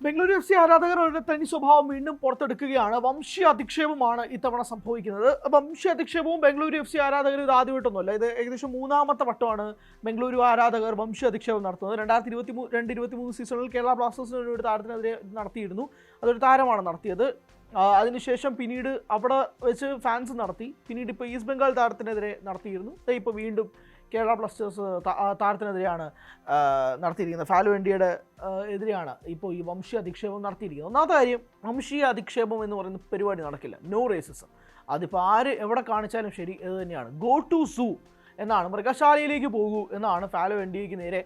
Bengaluru F C ആരാധകർ ഒരു തനി സ്വഭാവം വീണ്ടും പുറത്തെടുക്കുകയാണ്. വംശീയ അധിക്ഷേപമാണ് ഇത്തവണ സംഭവിക്കുന്നത്. വംശീയ അധിക്ഷേപവും ബംഗളൂരു എഫ് സി ആരാധകർ ഇത് ആദ്യമായിട്ടൊന്നുമല്ല. ഇത് ഏകദേശം മൂന്നാമത്തെ വട്ടമാണ് ബംഗളൂരു ആരാധകർ വംശീയ അധിക്ഷേപം നടത്തുന്നത്. 2022-23 സീസണിൽ കേരള ബ്ലാസ്റ്റേഴ്സിന് ഒരു താരത്തിനെതിരെ നടത്തിയിരുന്നു. അതൊരു താരമാണ് നടത്തിയത്. അതിനുശേഷം പിന്നീട് അവിടെ വെച്ച് ഫാൻസ് നടത്തി. പിന്നീട് ഇപ്പോൾ ഈസ്റ്റ് ബംഗാൾ താരത്തിനെതിരെ നടത്തിയിരുന്നു. ഇപ്പോൾ വീണ്ടും കേരള ബ്ലാസ്റ്റേഴ്സ് താരത്തിനെതിരെയാണ് നടത്തിയിരിക്കുന്നത്. ഫാലുവെൻഡിയുടെ എതിരെയാണ് ഇപ്പോൾ ഈ വംശീയ അധിക്ഷേപം നടത്തിയിരിക്കുന്നത്. ഒന്നാമത്തെ കാര്യം, വംശീയ അധിക്ഷേപം എന്ന് പറയുന്ന പരിപാടി നടക്കില്ല. No racism. അതിപ്പോൾ ആര് എവിടെ കാണിച്ചാലും ശരി ഇത് തന്നെയാണ്. ഗോ ടു സൂ എന്നാണ്, മൃഗശാലയിലേക്ക് പോകൂ എന്നാണ് ഫാലുവെൻഡിക്ക് നേരെ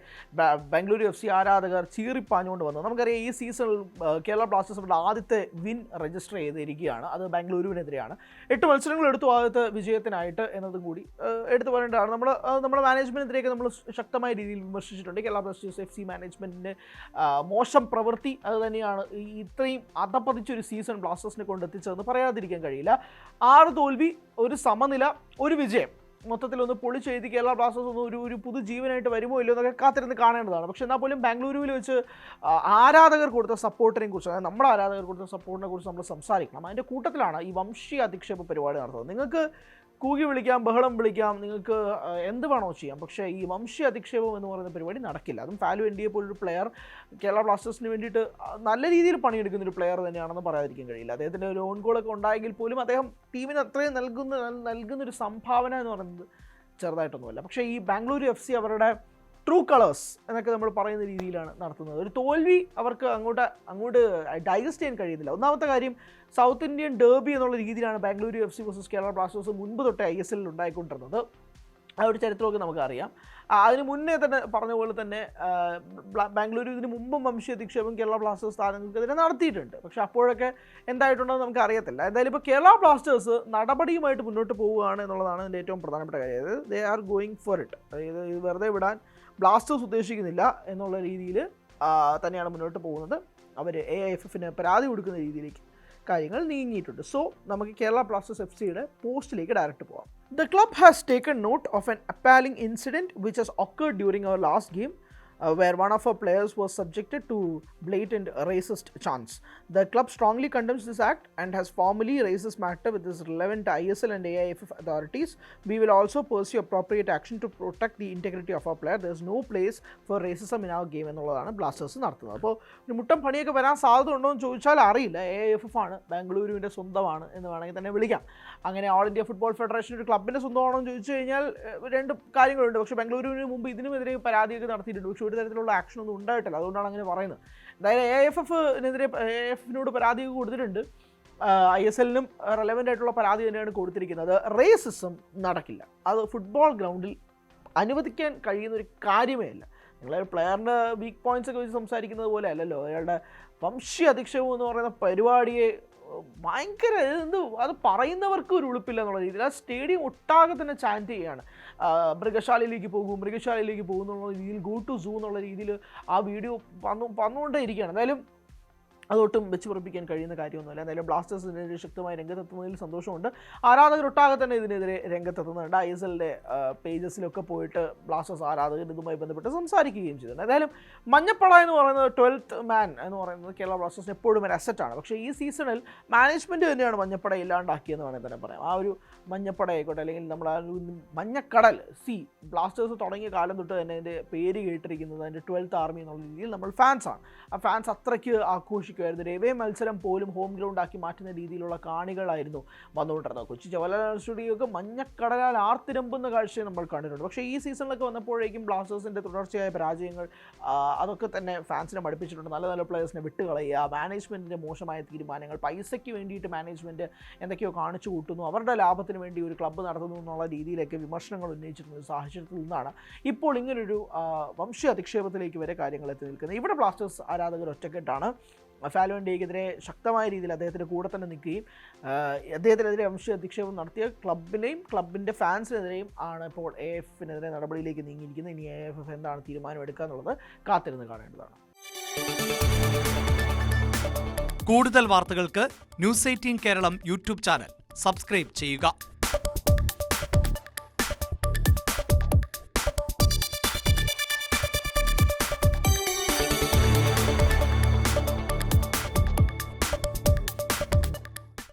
ബംഗളൂരു എഫ് സി ആരാധകർ ചീറിപ്പാഞ്ഞുകൊണ്ട് വന്നത്. നമുക്കറിയാം ഈ സീസണിൽ കേരള ബ്ലാസ്റ്റേഴ്സിന്റെ ആദ്യത്തെ വിൻ രജിസ്റ്റർ ചെയ്തിരിക്കുകയാണ്. അത് ബംഗളൂരുവിനെതിരെയാണ്. 8 മത്സരങ്ങൾ എടുത്തു ആദ്യത്തെ വിജയത്തിനായിട്ട് എന്നതും കൂടി എടുത്തു പറയേണ്ടതാണ്. നമ്മുടെ മാനേജ്മെൻറ്റിനെതിരെയൊക്കെ നമ്മൾ ശക്തമായ രീതിയിൽ വിമർശിച്ചിട്ടുണ്ട്. കേരള ബ്ലാസ്റ്റേഴ്സ് എഫ് സി മാനേജ്മെൻറ്റിൻ്റെ മോശം പ്രവൃത്തി അത് തന്നെയാണ് ഇത്രയും അധപ്പതിച്ചൊരു സീസൺ ബ്ലാസ്റ്റേഴ്സിനെ കൊണ്ടെത്തിച്ചതെന്ന് പറയാതിരിക്കാൻ കഴിയില്ല. 6 തോൽവി, ഒരു സമനില, ഒരു വിജയം, മൊത്തത്തിലൊന്ന് പൊളിച്ചെഴുതി കേരള ബ്ലാസ്റ്റേഴ്സ് ഒന്ന് ഒരു പുതുജീവനായിട്ട് വരുമോ ഇല്ലയോ എന്നൊക്കെ കാത്തിരുന്ന് കാണേണ്ടതാണ്. പക്ഷെ എന്നാൽ പോലും ബാംഗ്ലൂരുവിൽ വെച്ച് ആരാധകർ കൊടുത്ത സപ്പോർട്ടിനെ കുറിച്ച്, അതായത് നമ്മുടെ ആരാധകർ കൊടുത്ത സപ്പോർട്ടിനെ കുറിച്ച് നമ്മൾ സംസാരിക്കണം. അതിൻ്റെ കൂട്ടത്തിലാണ് ഈ വംശീയ അധിക്ഷേപ പരിപാടി നടത്തുന്നത്. നിങ്ങൾക്ക് കൂകി വിളിക്കാം, ബഹളം വിളിക്കാം, നിങ്ങൾക്ക് എന്ത് വേണോ ചെയ്യാം, പക്ഷേ ഈ വംശീയ അധിക്ഷേപം എന്ന് പറയുന്ന പരിപാടി നടക്കില്ല. അതും ഫാലുവെൻഡിയെ പോലൊരു പ്ലെയർ കേരള ബ്ലാസ്റ്റേഴ്സിന് വേണ്ടിയിട്ട് നല്ല രീതിയിൽ പണിയെടുക്കുന്ന ഒരു പ്ലെയർ തന്നെയാണെന്ന് പറയാതിരിക്കാൻ കഴിയില്ല. അദ്ദേഹത്തിൻ്റെ ഒരു ഓൺ ഗോളൊക്കെ ഉണ്ടായെങ്കിൽ പോലും അദ്ദേഹം ടീമിന് അത്രയും നൽകുന്നൊരു സംഭാവന എന്ന് പറയുന്നത് ചെറുതായിട്ടൊന്നുമല്ല. പക്ഷേ ഈ ബാംഗ്ലൂരു എഫ് സി അവരുടെ ട്രൂ കളേഴ്സ് എന്നൊക്കെ നമ്മൾ പറയുന്ന രീതിയിലാണ് നടത്തുന്നത്. ഒരു തോൽവി അവർക്ക് അങ്ങോട്ട് ഡൈജസ്റ്റ് ചെയ്യാൻ കഴിയുന്നില്ല. ഒന്നാമത്തെ കാര്യം, സൗത്ത് ഇന്ത്യൻ ഡേർബി എന്നുള്ള രീതിയിലാണ് Bengaluru F C versus Kerala Blasters മുൻപ് തൊട്ടേ ISL ഉണ്ടായിക്കൊണ്ടിരുന്നത്. ആ ഒരു ചരിത്രമൊക്കെ നമുക്കറിയാം. അതിന് മുന്നേ തന്നെ പറഞ്ഞ പോലെ തന്നെ ബാംഗ്ലൂരു ഇതിന് മുമ്പും വംശീയ അധിക്ഷേപം കേരള ബ്ലാസ്റ്റേഴ്സ് താരങ്ങൾക്കെതിരെ നടത്തിയിട്ടുണ്ട്. പക്ഷേ അപ്പോഴൊക്കെ എന്തായിട്ടുണ്ടെന്ന് നമുക്ക് അറിയത്തില്ല. എന്തായാലും ഇപ്പോൾ കേരള ബ്ലാസ്റ്റേഴ്സ് നടപടിയുമായിട്ട് മുന്നോട്ട് പോവുകയാണ് എന്നുള്ളതാണ് അതിൻ്റെ ഏറ്റവും പ്രധാനപ്പെട്ട കാര്യം. അതായത് they are going for it. അതായത് ഇത് വെറുതെ വിടാൻ ബ്ലാസ്റ്റേഴ്സ് ഉദ്ദേശിക്കുന്നില്ല എന്നുള്ള രീതിയിൽ തന്നെയാണ് മുന്നോട്ട് പോകുന്നത്. അവർ AIFFന് പരാതി കൊടുക്കുന്ന രീതിയിലേക്ക് കാര്യങ്ങൾ നീങ്ങിയിട്ടുണ്ട്. സോ നമുക്ക് കേരള ബ്ലാസ്റ്റേഴ്സ് എഫ് സിയുടെ പോസ്റ്റിലേക്ക് ഡയറക്റ്റ് പോകാം. The club has taken note of an appalling incident which has occurred during our last game, where one of our players was subjected to blatant racist chants. The club strongly condemns this act and has formally raised this matter with its relevant ISL and AIFF authorities. We will also pursue appropriate action to protect the integrity of our player. There is no place for racism in our game എന്നുള്ളതാണ് Blasters നടത്തുന്നത്. അപ്പോൾ മുട്ടം പണിയൊക്കെ വരാൻ സാധ്യത ഉണ്ടോ എന്ന് ചോദിച്ചാൽ അറിയില്ല. AIFF ആണ്, ബാംഗ്ലൂരുവിൻ്റെ സ്വന്തമാണ് എന്ന് വേണമെങ്കിൽ തന്നെ വിളിക്കാം. അങ്ങനെ ഓൾ ഇന്ത്യ ഫുട്ബോൾ ഫെഡറേഷൻ ഒരു ക്ലബിൻ്റെ സ്വന്തമാണോ എന്ന് ചോദിച്ചു കഴിഞ്ഞാൽ രണ്ട് കാര്യങ്ങളുണ്ട്. പക്ഷേ ബാംഗ്ലൂരുവിന് മുമ്പ് ഇതിനുമെതിരെ പരാതിയൊക്കെ നടത്തിയിട്ടുണ്ട്. പക്ഷേ ഒരു തരത്തിലുള്ള ആക്ഷൻ ഒന്നും ഉണ്ടായിട്ടില്ല. അതുകൊണ്ടാണ് അങ്ങനെ പറയുന്നത്. എന്തായാലും AIFFനോട് പരാതി കൊടുത്തിട്ടുണ്ട്. ISLനും റെലവൻ്റ് ആയിട്ടുള്ള പരാതി തന്നെയാണ് കൊടുത്തിരിക്കുന്നത്. റേസിസം നടക്കില്ല. അത് ഫുട്ബോൾ ഗ്രൗണ്ടിൽ അനുവദിക്കാൻ കഴിയുന്ന ഒരു കാര്യമേ അല്ല. നിങ്ങളൊരു പ്ലെയറിൻ്റെ വീക്ക് പോയിൻറ്റ്സ് ഒക്കെ വെച്ച് സംസാരിക്കുന്നത് പോലെ അല്ലല്ലോ. അയാളുടെ വംശീയ അധിക്ഷേപം എന്ന് പറയുന്ന പരിപാടിയെ ഭയങ്കര അത് പറയുന്നവർക്ക് ഒരു ഉളുപ്പില്ല എന്നുള്ള രീതിയിൽ ആ സ്റ്റേഡിയം ഒട്ടാകെ തന്നെ ചാൻറ്റ് ചെയ്യുകയാണ്. മൃഗശാലയിലേക്ക് പോകും എന്നുള്ള രീതിയിൽ, ഗോ ടു സൂ എന്നുള്ള രീതിയിൽ ആ വീഡിയോ വന്നുകൊണ്ടേ ഇരിക്കുകയാണ്. എന്തായാലും അതൊട്ടും വെച്ച് പുറപ്പിക്കാൻ കഴിയുന്ന കാര്യമൊന്നുമില്ല. എന്തായാലും ബ്ലാസ്റ്റേഴ്സ് ഇതിനെതിരെ ശക്തമായി രംഗത്തെത്തുന്നതിൽ സന്തോഷമുണ്ട്. ആരാധകരൊട്ടാകെ തന്നെ ഇതിനെതിരെ രംഗത്തെത്തുന്നുണ്ട്. ISLൻ്റെ പേജസിലൊക്കെ പോയിട്ട് ബ്ലാസ്റ്റേഴ്സ് ആരാധകർ ഇതുമായി ബന്ധപ്പെട്ട് സംസാരിക്കുകയും ചെയ്തിട്ടുണ്ട്. എന്തായാലും മഞ്ഞപ്പട എന്ന് പറയുന്നത് 12th man എന്ന് പറയുന്നത് കേരള ബ്ലാസ്റ്റേഴ്സിന് എപ്പോഴും ഒരു അസറ്റാണ്. പക്ഷേ ഈ സീസണിൽ മാനേജ്മെൻറ്റ് തന്നെയാണ് മഞ്ഞപ്പട ഇല്ലാണ്ടാക്കിയെന്ന് വേണമെങ്കിൽ തന്നെ പറയാം. ആ ഒരു മഞ്ഞപ്പട ആയിക്കോട്ടെ, അല്ലെങ്കിൽ നമ്മൾ ആ ഒരു മഞ്ഞക്കടൽ ബ്ലാസ്റ്റേഴ്സ് തുടങ്ങിയ കാലം തൊട്ട് തന്നെ അതിൻ്റെ പേര് കേട്ടിരിക്കുന്നത് അതിൻ്റെ 12th ആർമി എന്നുള്ള രീതിയിൽ നമ്മൾ ഫാൻസാണ്. ആ ഫാൻസ് അത്രയ്ക്ക് ആഘോഷിക്കും. രവേ മത്സരം പോലും ഹോം ഗ്രൗണ്ട് ആക്കി മാറ്റുന്ന രീതിയിലുള്ള കാണികളായിരുന്നു വന്നുകൊണ്ടിരുന്നത്. കൊച്ചി ജവഹർലാൽ സ്റ്റുഡിയോക്ക് മഞ്ഞക്കടലാൽ ആർത്തിരമ്പുന്ന കാഴ്ചയെ നമ്മൾ കണ്ടിട്ടുണ്ട്. പക്ഷേ ഈ സീസണിലൊക്കെ വന്നപ്പോഴേക്കും ബ്ലാസ്റ്റേഴ്സിൻ്റെ തുടർച്ചയായ പരാജയങ്ങൾ അതൊക്കെ തന്നെ ഫാൻസിനെ മടുപ്പിച്ചിട്ടുണ്ട്. നല്ല നല്ല പ്ലേയേഴ്സിനെ വിട്ടുകളയുക, മാനേജ്മെൻറ്റിൻ്റെ മോശമായ തീരുമാനങ്ങൾ, പൈസയ്ക്ക് വേണ്ടിയിട്ട് മാനേജ്മെൻറ്റ് എന്തൊക്കെയോ കാണിച്ചു കൂട്ടുന്നു, അവരുടെ ലാഭത്തിന് വേണ്ടി ഒരു ക്ലബ്ബ് നടത്തുന്നു എന്നുള്ള രീതിയിലൊക്കെ വിമർശനങ്ങൾ ഉന്നയിച്ചിരുന്ന ഒരു സാഹചര്യത്തിൽ നിന്നാണ് ഇപ്പോൾ ഇങ്ങനൊരു വംശീയ അധിക്ഷേപത്തിലേക്ക് വരെ കാര്യങ്ങൾ എത്തി നിൽക്കുന്നത്. ഇവിടെ ബ്ലാസ്റ്റേഴ്സ് ആരാധകർ ഒറ്റക്കെട്ടാണ്. ഫാലുവെൻഡിക്കെതിരെ ശക്തമായ രീതിയിൽ അദ്ദേഹത്തിൻ്റെ കൂടെ തന്നെ നിൽക്കുകയും അദ്ദേഹത്തിനെതിരെ വംശീയ അധിക്ഷേപം നടത്തിയ ക്ലബിനെയും ക്ലബിൻ്റെ ഫാൻസിനെതിരെയും ആണ് ഇപ്പോൾ AIFFനെതിരെ നടപടിയിലേക്ക് നീങ്ങിയിരിക്കുന്നത്. ഇനി AIFF എന്താണ് തീരുമാനം എടുക്കുക എന്നുള്ളത് കാത്തിരുന്ന് കാണേണ്ടതാണ്. കൂടുതൽ വാർത്തകൾക്ക് News 18 Keralam YouTube channel subscribe ചെയ്യുക.